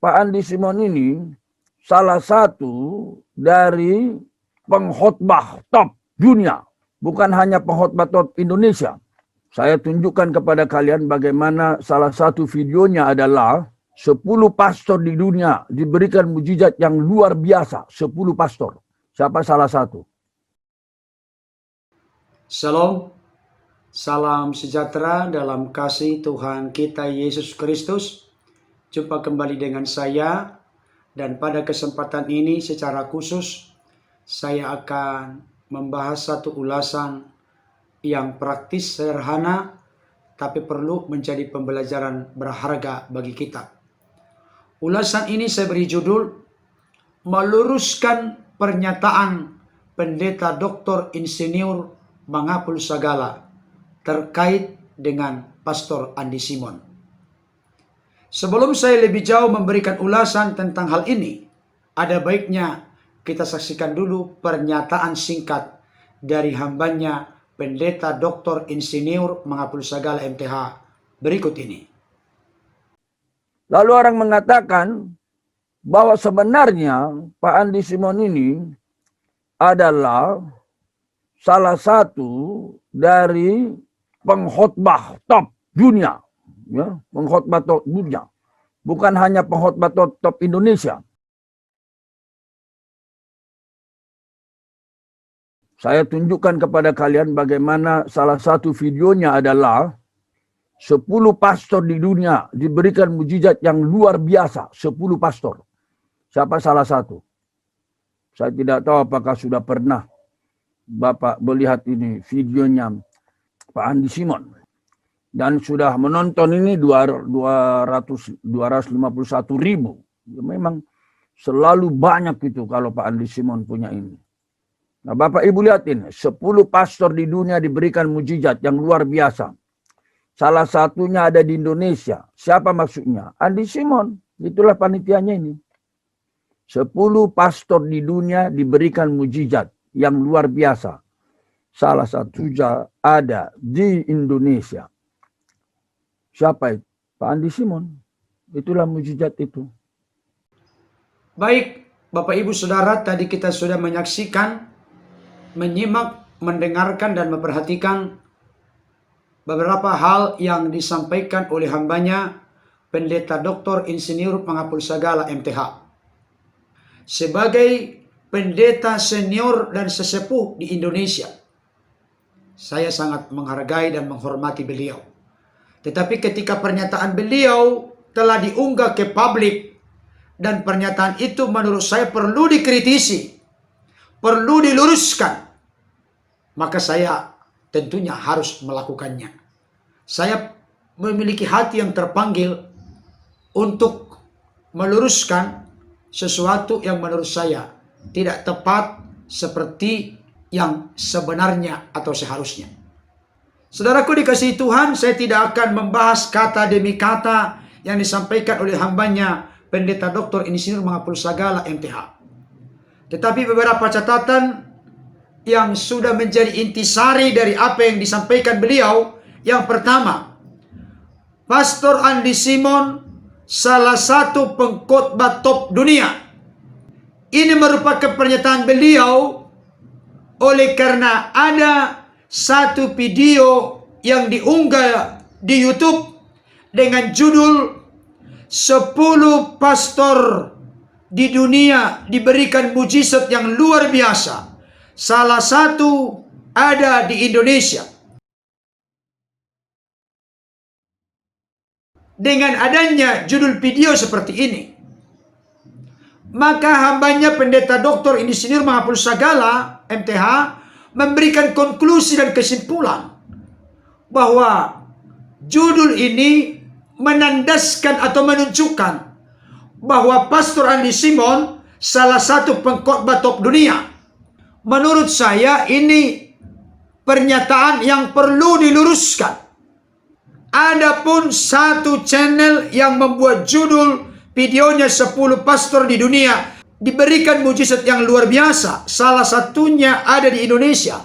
Pak Andi Simon ini salah satu dari pengkhotbah top dunia. Bukan hanya pengkhotbah top Indonesia. Saya tunjukkan kepada kalian bagaimana salah satu videonya adalah 10 pastor di dunia diberikan mujizat yang luar biasa. 10 pastor. Siapa salah satu? Shalom, salam sejahtera dalam kasih Tuhan kita Yesus Kristus. Jumpa kembali dengan saya, dan pada kesempatan ini secara khusus saya akan membahas satu ulasan yang praktis, sederhana, tapi perlu menjadi pembelajaran berharga bagi kita. Ulasan ini saya beri judul, meluruskan pernyataan Pendeta Dr. Insinyur Mangapul Sagala terkait dengan Pastor Andi Simon. Sebelum saya lebih jauh memberikan ulasan tentang hal ini, ada baiknya kita saksikan dulu pernyataan singkat dari hambanya Pendeta Dr. Insinyur Mangapul Sagala MTH berikut ini. Lalu orang mengatakan bahwa sebenarnya Pak Andi Simon ini adalah salah satu dari pengkhotbah top dunia. Ya, pengkhotbah top dunia. Bukan hanya pengkhotbah top Indonesia. Saya tunjukkan kepada kalian bagaimana salah satu videonya adalah 10 pastor di dunia diberikan mujizat yang luar biasa. 10 pastor. Siapa salah satu? Saya tidak tahu apakah sudah pernah Bapak melihat ini videonya Pak Andi Simon. Dan sudah menonton ini 251 ribu. Memang selalu banyak itu kalau Pak Andi Simon punya ini. Nah, Bapak Ibu lihat ini, 10 pastor di dunia diberikan mujizat yang luar biasa. Salah satunya ada di Indonesia. Siapa maksudnya? Andi Simon. Itulah panitianya ini. 10 pastor di dunia diberikan mujizat yang luar biasa. Salah satunya ada di Indonesia. Siapa itu? Pak Andi Simon. Itulah mujizat itu. Baik, Bapak Ibu Saudara, tadi kita sudah menyaksikan, menyimak, mendengarkan, dan memperhatikan beberapa hal yang disampaikan oleh hambanya Pendeta Dr. Insinyur Mangapul Sagala MTH. Sebagai pendeta senior dan sesepuh di Indonesia, saya sangat menghargai dan menghormati beliau. Tetapi ketika pernyataan beliau telah diunggah ke publik, dan pernyataan itu menurut saya perlu dikritisi, perlu diluruskan, maka saya tentunya harus melakukannya. Saya memiliki hati yang terpanggil untuk meluruskan sesuatu yang menurut saya tidak tepat seperti yang sebenarnya atau seharusnya. Saudaraku dikasihi Tuhan, saya tidak akan membahas kata demi kata yang disampaikan oleh hambanya Pendeta Dr. Insinyur Mangapul Sagala MTH. Tetapi beberapa catatan yang sudah menjadi intisari dari apa yang disampaikan beliau. Yang pertama, Pastor Andi Simon salah satu pengkhotbah top dunia. Ini merupakan pernyataan beliau oleh karena ada satu video yang diunggah di YouTube dengan judul 10 pastor di dunia diberikan mujizat yang luar biasa. Salah satu ada di Indonesia. Dengan adanya judul video seperti ini, maka hambanya Pendeta Dr. Insinyur Mangapul Sagala MTH memberikan konklusi dan kesimpulan bahwa judul ini menandaskan atau menunjukkan bahwa Pastor Andi Simon salah satu pengkhotbah top dunia. Menurut saya ini pernyataan yang perlu diluruskan. Adapun satu channel yang membuat judul videonya 10 pastor di dunia diberikan mujizat yang luar biasa, salah satunya ada di Indonesia,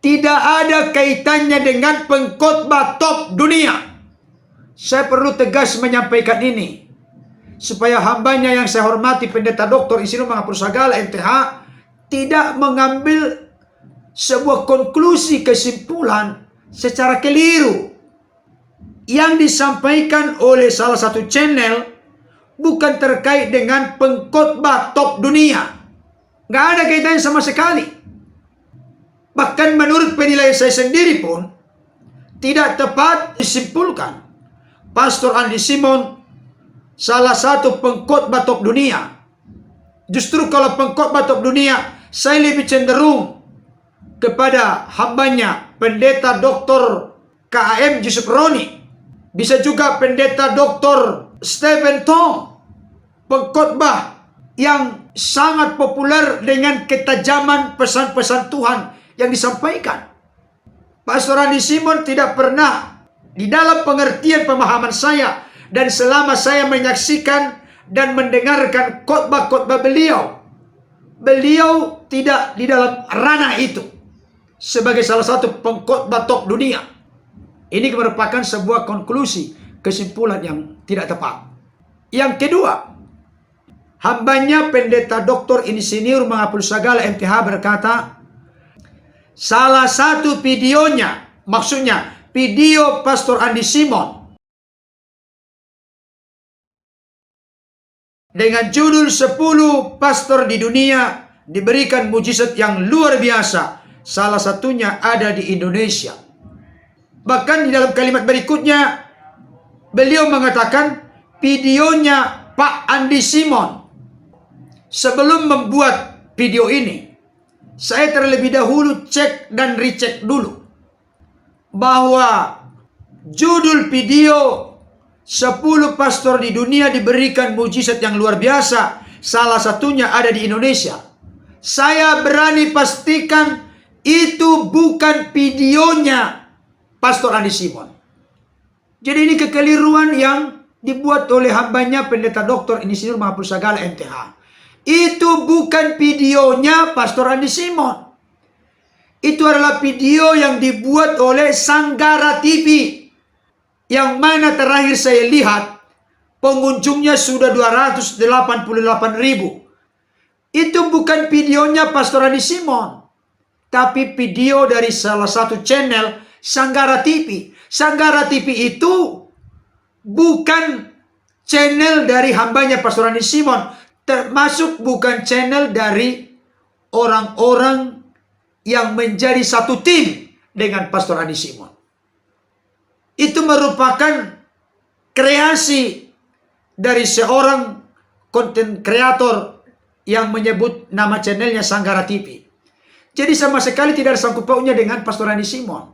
tidak ada kaitannya dengan pengkhotbah top dunia. Saya perlu tegas menyampaikan ini. supaya hambanya yang saya hormati Pendeta Dr. Insinyur Mangapul Sagala MTH tidak mengambil sebuah konklusi kesimpulan secara keliru. Yang disampaikan oleh salah satu channel bukan terkait dengan pengkhotbah top dunia. Nggak ada kaitannya sama sekali. Bahkan menurut penilaian saya sendiri pun tidak tepat disimpulkan Pastor Andy Simon salah satu pengkhotbah top dunia. Justru kalau pengkhotbah top dunia, saya lebih cenderung kepada hambanya Pendeta Dr. KAM Yusuf Roni. Bisa juga Pendeta Dr. Stephen Tong, pengkhotbah yang sangat populer dengan ketajaman pesan-pesan Tuhan yang disampaikan. Pastor Andy Simon tidak pernah di dalam pengertian pemahaman saya dan selama saya menyaksikan dan mendengarkan khotbah-khotbah beliau, beliau tidak di dalam ranah itu sebagai salah satu pengkhotbah top dunia. Ini merupakan sebuah konklusi, kesimpulan yang tidak tepat. Yang kedua, hambanya Pendeta Dr. Insinyur Mangapul Sagala MTH berkata, salah satu videonya, maksudnya video Pastor Andy Simon dengan judul 10 pastor di dunia diberikan mujizat yang luar biasa, salah satunya ada di Indonesia. Bahkan di dalam kalimat berikutnya, beliau mengatakan videonya Pak Andy Simon. Sebelum membuat video ini, saya terlebih dahulu cek dan recheck dulu bahwa judul video 10 pastor di dunia diberikan mujizat yang luar biasa, salah satunya ada di Indonesia. Saya berani pastikan itu bukan videonya Pastor Andy Simon. Jadi ini kekeliruan yang dibuat oleh hambanya Pendeta Dr. Insinyur Mangapul Sagala MTH. Itu bukan videonya Pastor Andy Simon. Itu adalah video yang dibuat oleh Sanggara TV. Yang mana terakhir saya lihat pengunjungnya sudah 288.000. Itu bukan videonya Pastor Andy Simon, tapi video dari salah satu channel Sanggara TV. Sanggara TV itu bukan channel dari hambanya Pastor Andy Simon, termasuk bukan channel dari orang-orang yang menjadi satu tim dengan Pastor Andy Simon. Itu merupakan kreasi dari seorang konten kreator yang menyebut nama channelnya Sanggara TV. Jadi sama sekali tidak ada sangkut pautnya dengan Pastor Andy Simon.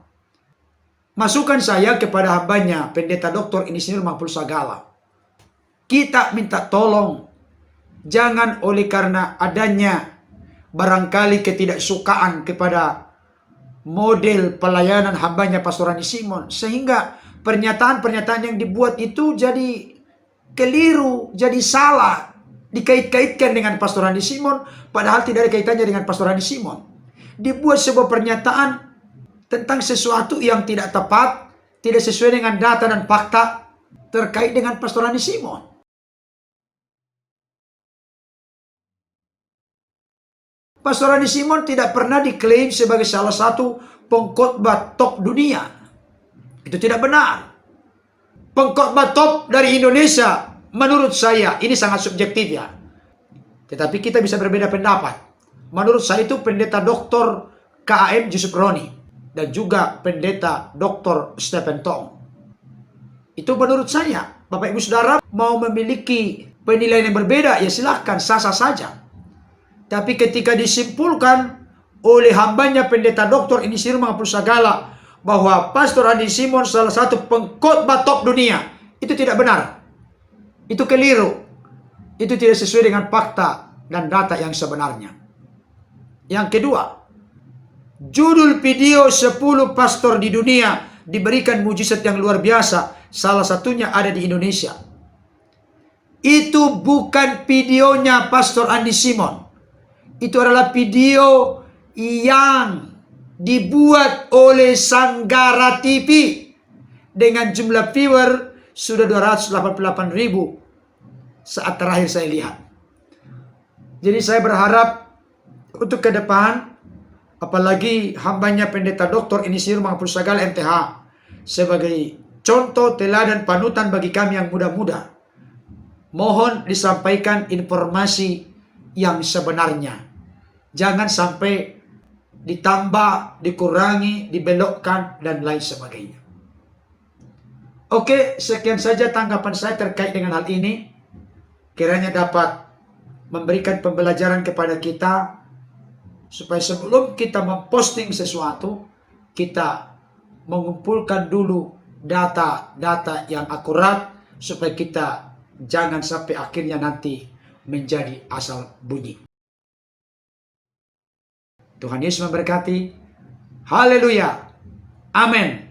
Masukan saya kepada hambanya Pendeta Dr. Insinyur Mangapul Sagala, kita minta tolong, jangan oleh karena adanya barangkali ketidaksukaan kepada model pelayanan hambanya Pastor Andy Simon, sehingga pernyataan-pernyataan yang dibuat itu jadi keliru, jadi salah, dikait-kaitkan dengan Pastor Andy Simon, padahal tidak ada kaitannya dengan Pastor Andy Simon. Dibuat sebuah pernyataan tentang sesuatu yang tidak tepat, tidak sesuai dengan data dan fakta terkait dengan Pastor Andy Simon. Pastor Andy Simon tidak pernah diklaim sebagai salah satu pengkhotbah top dunia. Itu tidak benar. Pengkhotbah top dari Indonesia, menurut saya, ini sangat subjektif ya. Tetapi kita bisa berbeda pendapat. Menurut saya itu Pendeta Dr. KAM Yusuf Roni dan juga Pendeta Dr. Stephen Tong. Itu menurut saya. Bapak Ibu Saudara mau memiliki penilaian yang berbeda, ya silahkan, sah-sah saja. Tapi ketika disimpulkan oleh hambanya Pendeta Dr. Insinyur Mangapul Sagala bahwa Pastor Andy Simon salah satu pengkhotbah top dunia, itu tidak benar. Itu keliru. Itu tidak sesuai dengan fakta dan data yang sebenarnya. Yang kedua, judul video 10 pastor di dunia diberikan mujizat yang luar biasa, salah satunya ada di Indonesia. Itu bukan videonya Pastor Andy Simon. Itu adalah video yang dibuat oleh Sanggara TV dengan jumlah viewer sudah 288.000. saat terakhir saya lihat. Jadi saya berharap untuk ke depan, apalagi hambanya Pendeta Dr. Insinyur Mahfuz Sagal MTH sebagai contoh teladan panutan bagi kami yang muda-muda, mohon disampaikan informasi yang sebenarnya. Jangan sampai ditambah, dikurangi, dibelokkan, dan lain sebagainya. Oke, sekian saja tanggapan saya terkait dengan hal ini. Kiranya dapat memberikan pembelajaran kepada kita, supaya sebelum kita memposting sesuatu, kita mengumpulkan dulu data-data yang akurat, supaya kita jangan sampai akhirnya nanti menjadi asal bunyi. Tuhan Yesus memberkati. Haleluya. Amin.